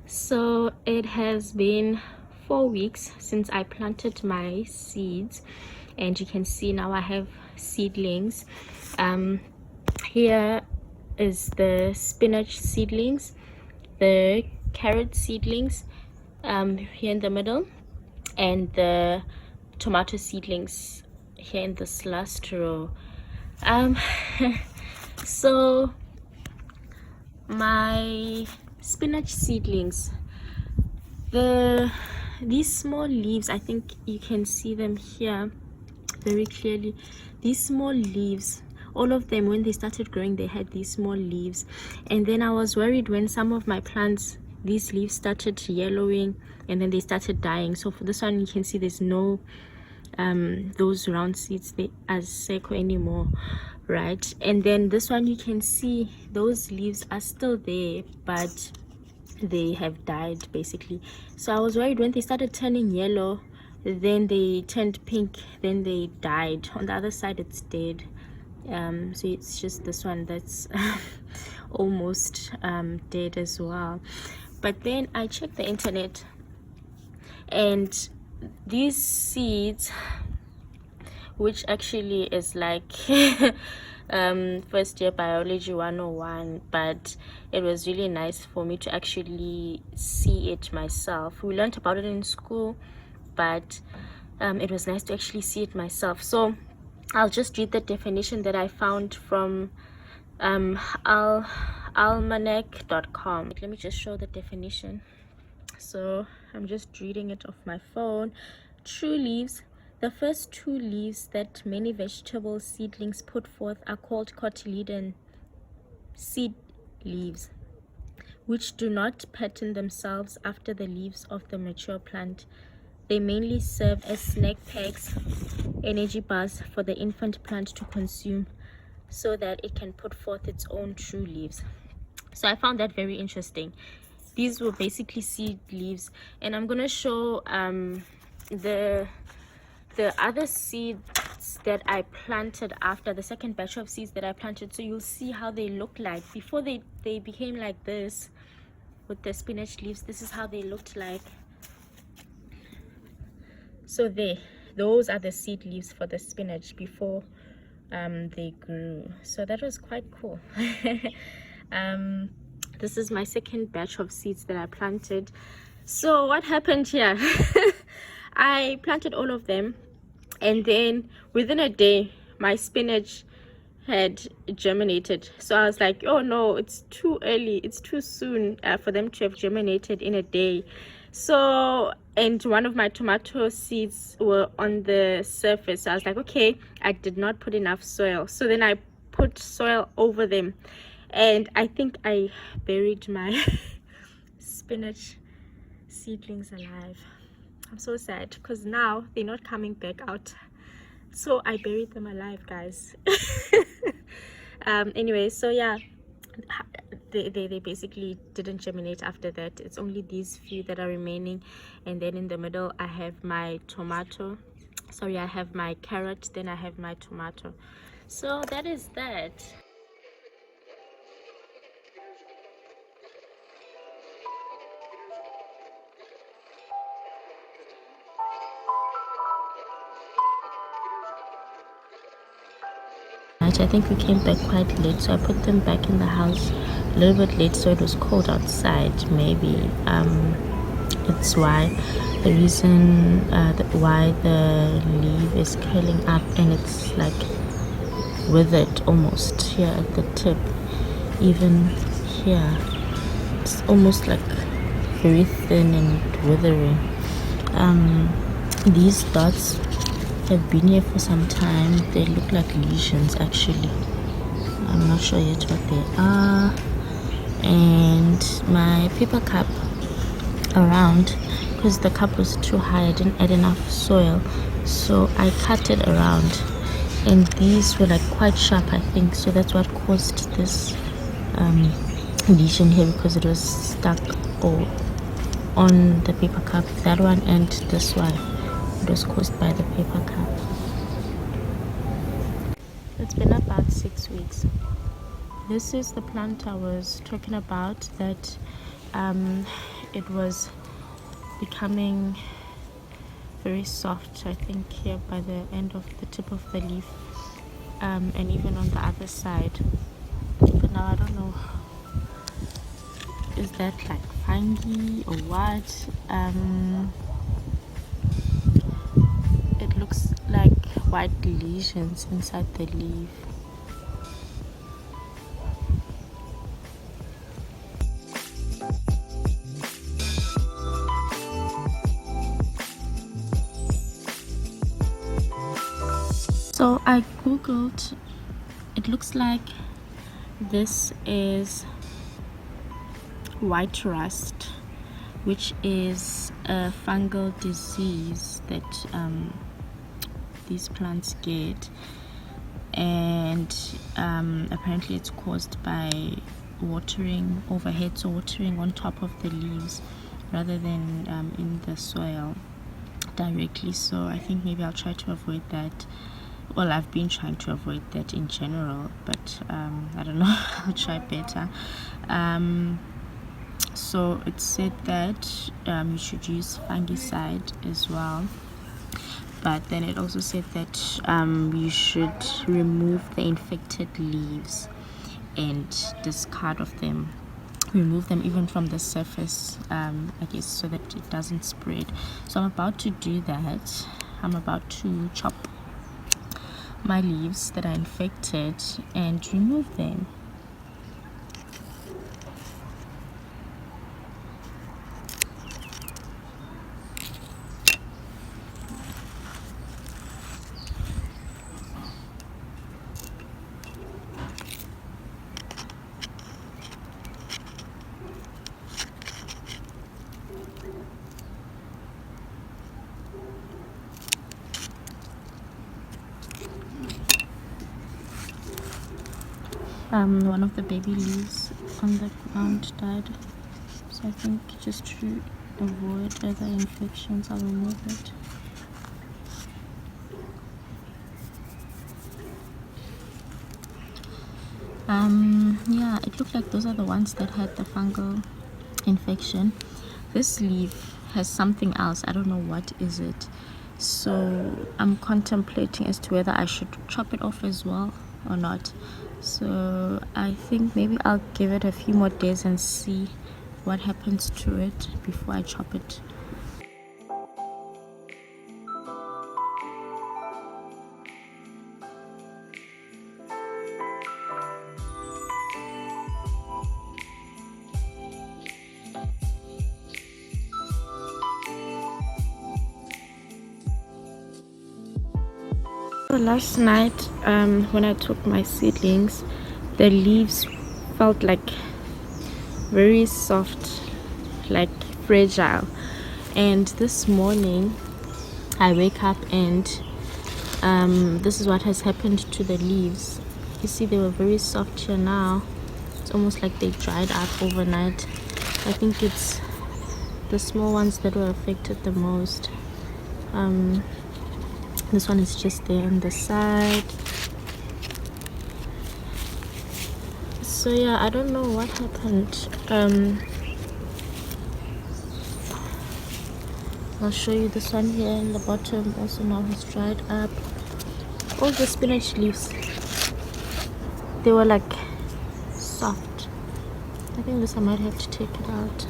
So it has been 4 weeks since I planted my seeds, and you can see now I have seedlings. Here is the spinach seedlings, the carrot seedlings here in the middle, and the tomato seedlings here in this last row. So my spinach seedlings, these small leaves, I think you can see them here very clearly. These small leaves, all of them, when they started growing, they had these small leaves, and then I was worried when some of my plants, these leaves started yellowing and then they started dying. So for this one, you can see there's no those round seeds they as seco anymore, right? And then this one, you can see those leaves are still there, but they have died basically. So I was worried when they started turning yellow, then they turned pink, then they died. On the other side it's dead. So it's just this one that's almost dead as well. But then I checked the internet, and these seeds, which actually is like first year biology 101, but it was really nice for me to actually see it myself. We learned about it in school, but it was nice to actually see it myself. So I'll just read the definition that I found from almanac.com. Let me just show the definition. So I'm just reading it off my phone. True leaves. The first two leaves that many vegetable seedlings put forth are called cotyledon seed leaves, which do not pattern themselves after the leaves of the mature plant. They mainly serve as snack packs, energy bars for the infant plant to consume so that it can put forth its own true leaves. So I found that very interesting. These were basically seed leaves, and I'm gonna show the other seeds that I planted after the second batch of seeds that I planted, so you'll see how they look like before they became like this with the spinach leaves. This is how they looked like. So those are the seed leaves for the spinach before they grew. So that was quite cool. This is my second batch of seeds that I planted. So what happened here? I planted all of them, and then within a day my spinach had germinated. So I was like, oh no, it's too early, it's too soon for them to have germinated in a day. So, and one of my tomato seeds were on the surface. So I was like, okay, I did not put enough soil. So then I put soil over them, and I think I buried my spinach seedlings alive. I'm so sad because now they're not coming back out. So I buried them alive, guys. Anyway, so yeah, they basically didn't germinate after that. It's only these few that are remaining, and then in the middle I have my tomato. Sorry, I have my carrot, then I have my tomato. So that is that. I think we came back quite late, so I put them back in the house a little bit late, so it was cold outside. Maybe it's why the reason why the leaf is curling up and it's like withered almost here at the tip. Even here it's almost like very thin and withering. These dots have been here for some time. They look like lesions actually. I'm not sure yet what they are. And my paper cup around, because the cup was too high, I didn't add enough soil, so I cut it around, and these were like quite sharp, I think, so that's what caused this lesion here, because it was stuck on the paper cup, that one and this one. It was caused by the paper cup. It's been about 6 weeks. This is the plant I was talking about that it was becoming very soft, I think, here by the end of the tip of the leaf, and even on the other side. But now I don't know, is that like fungi or what? It looks like white lesions inside the leaf. So I googled, it looks like this is white rust, which is a fungal disease that these plants get, and apparently it's caused by watering overhead, so watering on top of the leaves rather than in the soil directly. So I think maybe I'll try to avoid that. Well, I've been trying to avoid that in general, but I don't know, I'll try better. So it said that you should use fungicide as well, but then it also said that you should remove the infected leaves and discard of them, remove them even from the surface, I guess, so that it doesn't spread. So I'm about to do that. I'm about to chop my leaves that are infected and remove them. One of the baby leaves on the ground died, so I think just to avoid other infections, I'll remove it. Yeah, it looked like those are the ones that had the fungal infection. This leaf has something else, I don't know what is it, so I'm contemplating as to whether I should chop it off as well or not. So I think maybe I'll give it a few more days and see what happens to it before I chop it. So last night when I took my seedlings, the leaves felt like very soft, like fragile, and this morning I wake up and this is what has happened to the leaves. You see, they were very soft here. Now it's almost like they dried up overnight. I think it's the small ones that were affected the most. This one is just there on the side. So yeah, I don't know what happened. I'll show you this one here in the bottom, also now has dried up. All the spinach leaves, they were like soft. I think this I might have to take it out.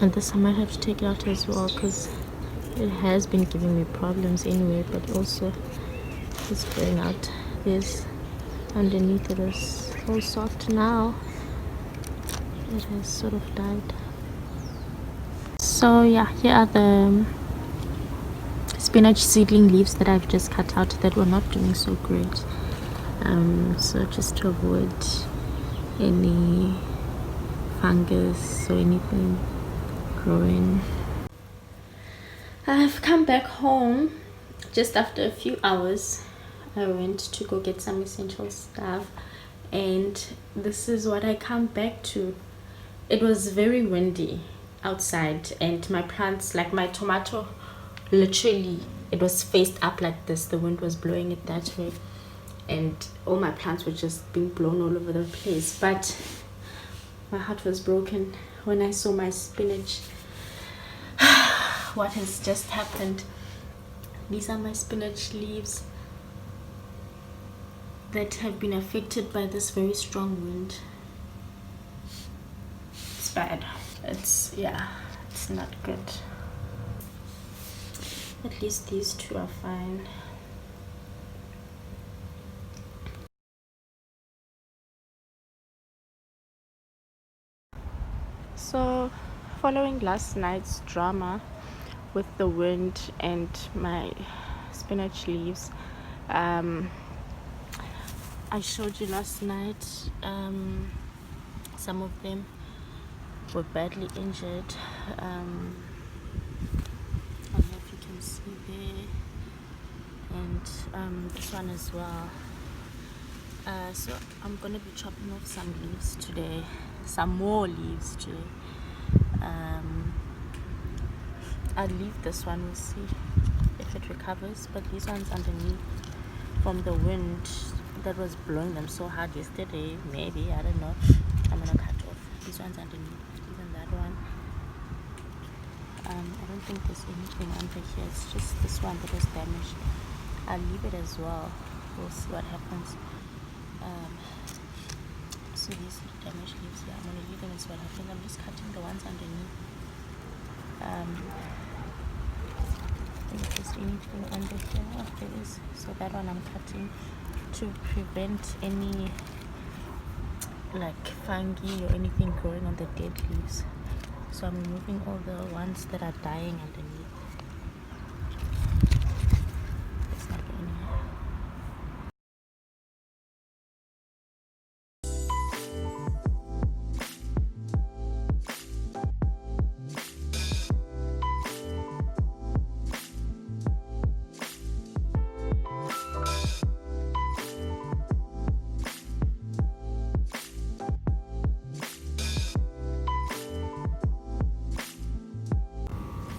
And this I might have to take it out as well, because it has been giving me problems anyway, but also it's spraying out. This underneath it is all soft now. It has sort of died. So yeah, here are the spinach seedling leaves that I've just cut out that were not doing so great. So just to avoid any fungus or anything growing. I've come back home just after a few hours. I went to go get some essential stuff, and this is what I come back to. It was very windy outside, and my plants, like my tomato, literally it was faced up like this. The wind was blowing it that way, and all my plants were just being blown all over the place. But my heart was broken when I saw my spinach. What has just happened? These are my spinach leaves that have been affected by this very strong wind. It's bad. It's not good. At least these two are fine. So, following last night's drama with the wind and my spinach leaves, I showed you last night, some of them were badly injured. I don't know if you can see there, and this one as well. So I'm gonna be chopping off some leaves today, some more leaves today. I'll leave this one, we'll see if it recovers, but these ones underneath, from the wind that was blowing them so hard yesterday, maybe, I don't know, I'm gonna cut off these ones underneath, even that one. I don't think there's anything under here, it's just this one that was damaged. I'll leave it as well, we'll see what happens. So these damaged leaves here, I'm gonna leave them and see what happens. I'm just cutting the ones underneath. If there's anything under here, oh, there is. So that one I'm cutting to prevent any like fungi or anything growing on the dead leaves. So I'm removing all the ones that are dying underneath. There's not any.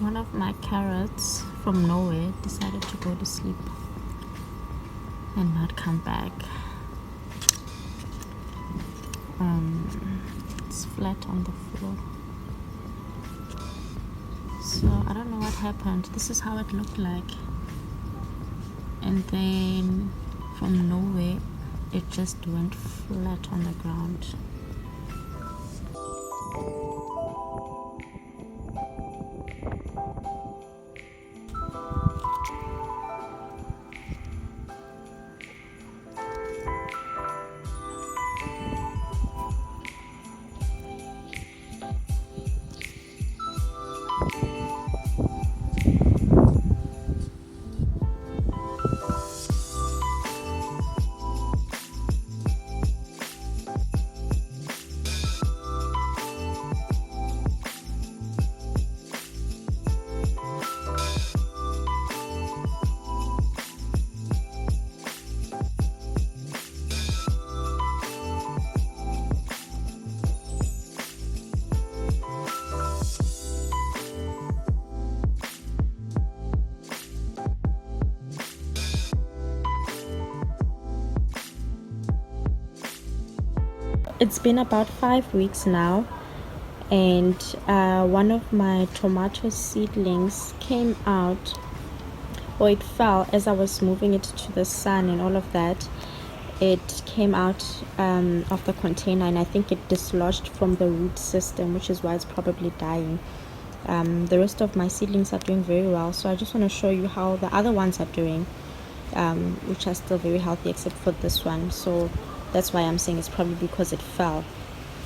One of my carrots from nowhere decided to go to sleep and not come back. It's flat on the floor. So I don't know what happened. This is how it looked like. And then from nowhere, it just went flat on the ground. It's been about 5 weeks now, and one of my tomato seedlings came out, or it fell as I was moving it to the sun and all of that. It came out of the container, and I think it dislodged from the root system, which is why it's probably dying. The rest of my seedlings are doing very well, so I just want to show you how the other ones are doing, which are still very healthy except for this one. So that's why I'm saying it's probably because it fell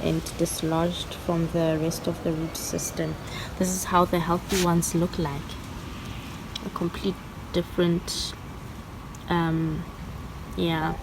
and dislodged from the rest of the root system. This is how the healthy ones look like. A complete different yeah